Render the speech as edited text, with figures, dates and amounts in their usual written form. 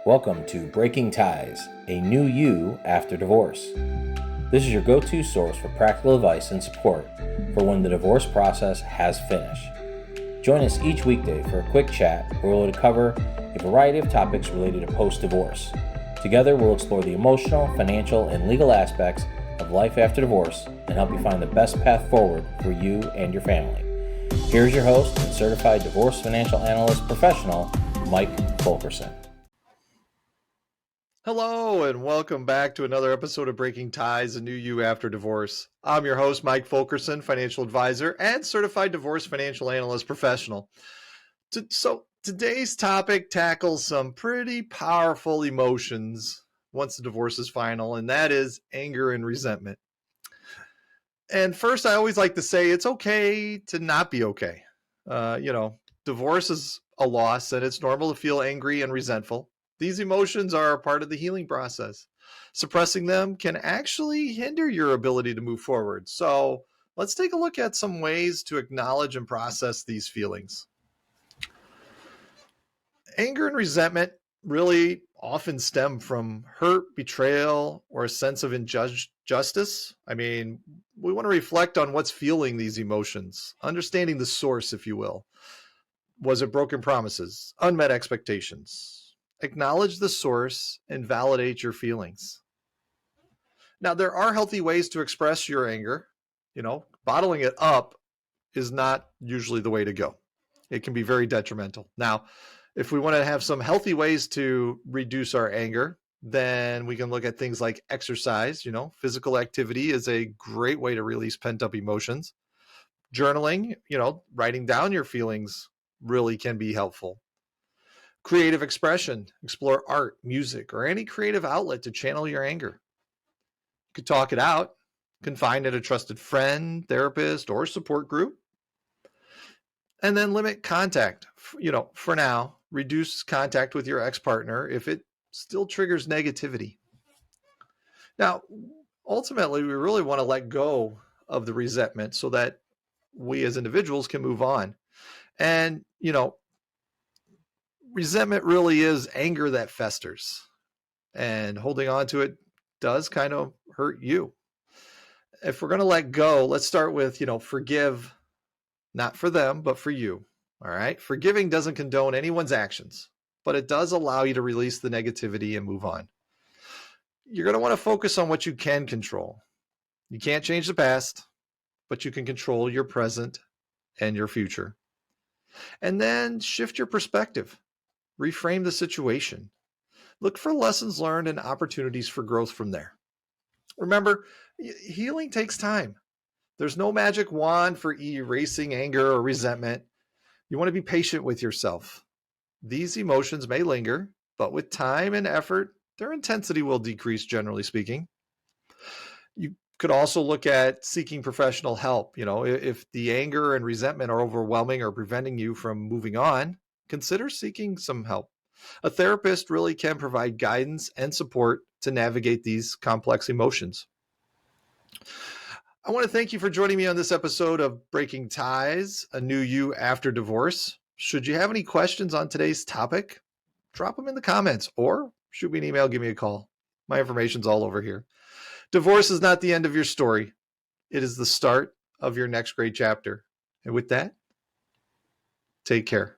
Welcome to Breaking Ties, a new you after divorce. This is your go-to source for practical advice and support for when the divorce process has finished. Join us each weekday for a quick chat where we'll cover a variety of topics related to post-divorce. Together, we'll explore the emotional, financial, and legal aspects of life after divorce and help you find the best path forward for you and your family. Here's your host and Certified Divorce Financial Analyst professional, Mike Fulkerson. Hello, and welcome back to another episode of Breaking Ties, a new you after divorce. I'm your host, Mike Fulkerson, financial advisor and Certified Divorce Financial Analyst professional. So today's topic tackles some pretty powerful emotions once the divorce is final, and that is anger and resentment. And first, I always like to say it's okay to not be okay. Divorce is a loss, and it's normal to feel angry and resentful. These emotions are a part of the healing process. Suppressing them can actually hinder your ability to move forward. So let's take a look at some ways to acknowledge and process these feelings. Anger and resentment really often stem from hurt, betrayal, or a sense of injustice. We want to reflect on what's fueling these emotions, understanding the source, if you will. Was it broken promises, unmet expectations? Acknowledge the source and validate your feelings. Now, there are healthy ways to express your anger. Bottling it up is not usually the way to go. It can be very detrimental. Now, if we want to have some healthy ways to reduce our anger, then we can look at things like exercise. Physical activity is a great way to release pent-up emotions. Journaling, writing down your feelings really can be helpful. Creative expression, explore art, music, or any creative outlet to channel your anger. You could talk it out, confide in a trusted friend, therapist, or support group. And then limit contact. For now, reduce contact with your ex-partner if it still triggers negativity. Now, ultimately, we really want to let go of the resentment so that we as individuals can move on. And, resentment really is anger that festers, and holding on to it does kind of hurt you. If we're going to let go, let's start with, forgive, not for them, but for you. All right. Forgiving doesn't condone anyone's actions, but it does allow you to release the negativity and move on. You're going to want to focus on what you can control. You can't change the past, but you can control your present and your future. And then shift your perspective. Reframe the situation. Look for lessons learned and opportunities for growth from there. Remember, healing takes time. There's no magic wand for erasing anger or resentment. You want to be patient with yourself. These emotions may linger, but with time and effort, their intensity will decrease, generally speaking. You could also look at seeking professional help. If the anger and resentment are overwhelming or preventing you from moving on, consider seeking some help. A therapist really can provide guidance and support to navigate these complex emotions. I want to thank you for joining me on this episode of Breaking Ties, a new you after divorce. Should you have any questions on today's topic, drop them in the comments or shoot me an email, give me a call. My information's all over here. Divorce is not the end of your story. It is the start of your next great chapter. And with that, take care.